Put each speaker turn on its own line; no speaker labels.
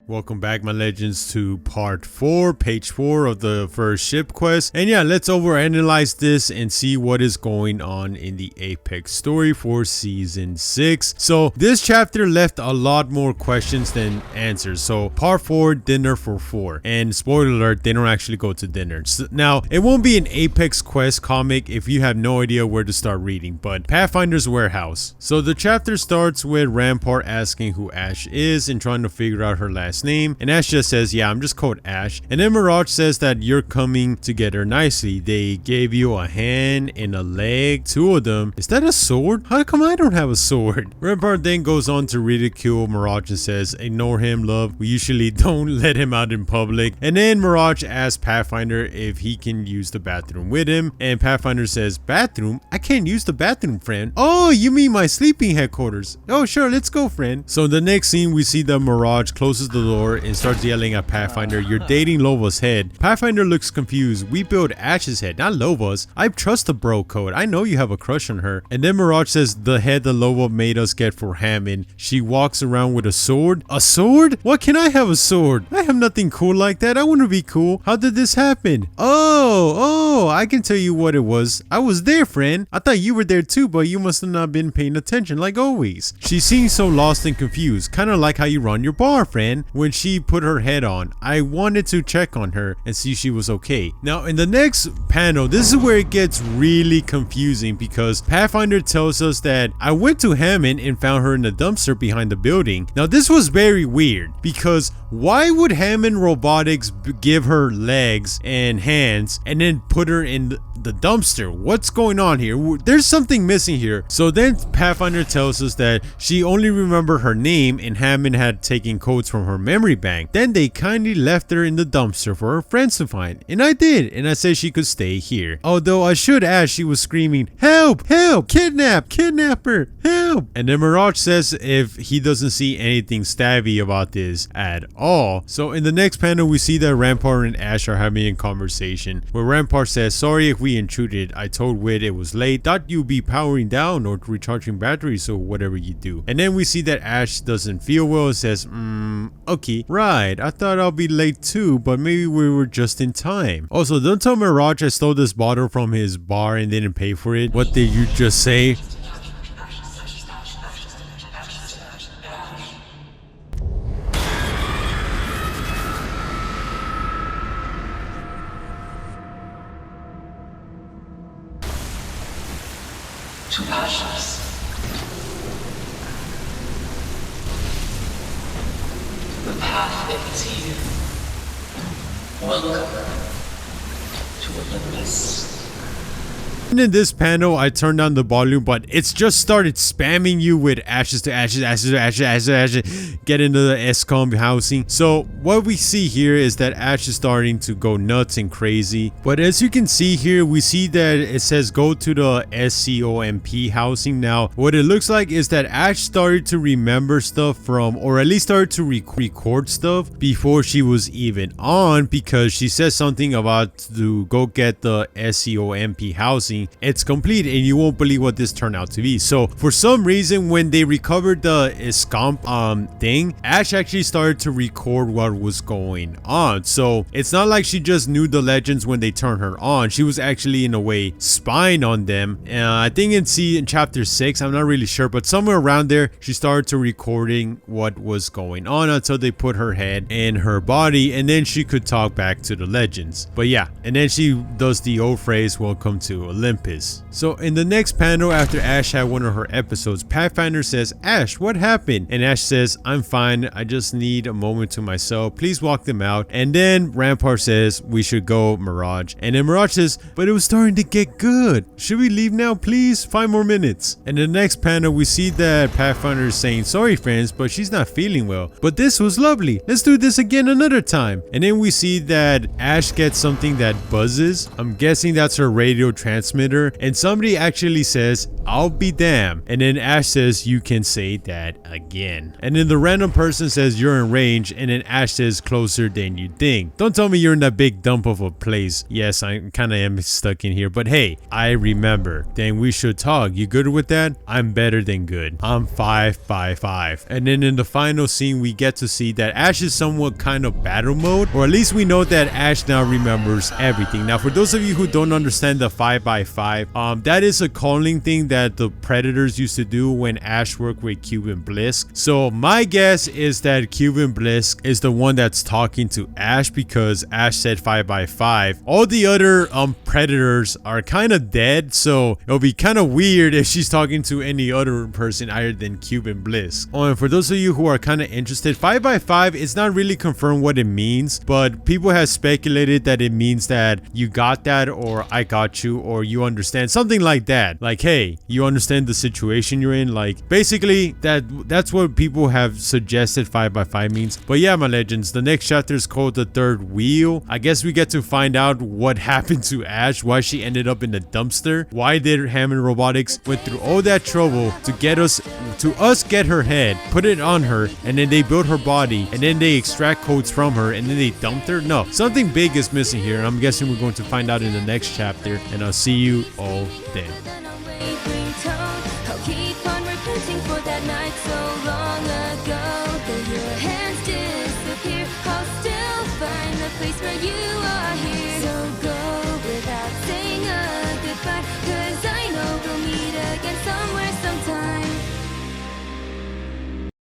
Welcome back, my legends, to part 4, page 4 of the first ship quest. And yeah, let's overanalyze this and see what is going on in the Apex story for season 6. So this chapter left a lot more questions than answers. So part 4, dinner for 4. And spoiler alert, they don't actually go to dinner. So now, it won't be an Apex quest comic if you have no idea where to start reading, but Pathfinder's Warehouse. So the chapter starts with Rampart asking who Ash is and trying to figure out her last name, and Ash just says, yeah, I'm just called Ash. And then Mirage says that you're coming together nicely. They gave you a hand and a leg, 2 of them. Is that a sword? How come I don't have a sword? Rampart then goes on to ridicule Mirage and says, ignore him, love. We usually don't let him out in public. And then Mirage asks Pathfinder if he can use the bathroom with him, and Pathfinder says, bathroom? I can't use the bathroom, friend. Oh, you mean my sleeping headquarters? Oh, sure, let's go, friend. So in the next scene, we see that Mirage closes the door and starts yelling at Pathfinder, you're dating Lova's head. Pathfinder looks confused. We build Ash's head, not Lova's. I trust the bro code. I know you have a crush on her. And then Mirage says the head that Lova made us get for Hammond. She walks around with a sword. A sword? What can I have a sword? I have nothing cool like that. I want to be cool. How did this happen? Oh, I can tell you what it was. I was there, friend. I thought you were there too, but you must have not been paying attention like always. She seems so lost and confused, kind of like how you run your bar, friend. When she put her head on, I wanted to check on her and see she was okay. Now in the next panel, this is where it gets really confusing, because Pathfinder tells us that I went to Hammond and found her in the dumpster behind the building. Now this was very weird, because why would Hammond Robotics give her legs and hands and then put her in the dumpster? What's going on here? There's something missing here. So then Pathfinder tells us that she only remembered her name and Hammond had taken codes from her memory bank. Then they kindly left her in the dumpster for her friends to find. And I did. And I said she could stay here. Although I should add, she was screaming, help, help, kidnapper, help. And then Mirage says if he doesn't see anything stabby about this at all. So in the next panel, we see that Rampart and Ash are having a conversation where Rampart says, sorry if we intruded. I told Wit it was late. Thought you'd be powering down or recharging batteries or whatever you do. And then we see that Ash doesn't feel well and says, okay, right. I thought I'll be late too, but maybe we were just in time. Also, don't tell Mirage I stole this bottle from his bar and didn't pay for it. What did you just say?
To Ashes. The path ends here. Welcome to Olympus.
And in this panel, I turned down the volume, but it's just started spamming you with ashes to ashes, ashes to ashes, ashes to ashes, get into the SCOM housing. So what we see here is that Ash is starting to go nuts and crazy. But as you can see here, we see that it says go to the SCOMP housing. Now, what it looks like is that Ash started to remember stuff from, or at least started to record stuff before she was even on, because she says something about to go get the SCOMP housing. It's complete and you won't believe what this turned out to be. So for some reason, when they recovered the SCOMP thing, Ash actually started to record what was going on. So it's not like she just knew the legends when they turned her on. She was actually in a way spying on them. I think in chapter 6, I'm not really sure, but somewhere around there, she started to recording what was going on until they put her head in her body, and then she could talk back to the legends. But yeah, and then she does the old phrase, welcome to Olympus. So in the next panel, after Ash had one of her episodes, Pathfinder says, Ash, what happened? And Ash says, I'm fine. I just need a moment to myself. Please walk them out. And then Rampart says, we should go, Mirage. And then Mirage says, but it was starting to get good. Should we leave now, please? 5 more minutes. And in the next panel, we see that Pathfinder is saying, sorry, friends, but she's not feeling well. But this was lovely. Let's do this again another time. And then we see that Ash gets something that buzzes. I'm guessing that's her radio transmitter. And somebody actually says, I'll be damned. And then Ash says, you can say that again. And then the random person says, you're in range. And then Ash says, closer than you think. Don't tell me you're in that big dump of a place. Yes, I kind of am stuck in here, but hey, I remember. Then we should talk. You good with that? I'm better than good. I'm 5 by 5. And then in the final scene, we get to see that Ash is somewhat kind of battle mode, or at least we know that Ash now remembers everything. Now, for those of you who don't understand the 5 by 5, that is a calling thing that the Predators used to do when Ash worked with Cuban Blisk. So my guess is that Cuban Blisk is the one that's talking to Ash, because Ash said 5 by 5. All the other Predators are kind of dead, so it'll be kind of weird if she's talking to any other person other than Cuban Blisk. Oh, and for those of you who are kind of interested, 5 by 5, it's not really confirmed what it means, but people have speculated that it means that you got that, or I got you, or you understand, something like that. Like, hey, you understand the situation you're in. Like, basically that's what people have suggested 5 by 5 means. But yeah, my legends, the next chapter is called The Third Wheel. I guess we get to find out what happened to Ash, why she ended up in the dumpster, why did Hammond Robotics went through all that trouble to get her head, put it on her, and then they built her body, and then they extract codes from her, and then they dumped her. No, something big is missing here, and I'm guessing we're going to find out in the next chapter, and I'll see you all then.
I'll keep on repenting for that night so long ago. Though your hands disappear, I'll still find the place where you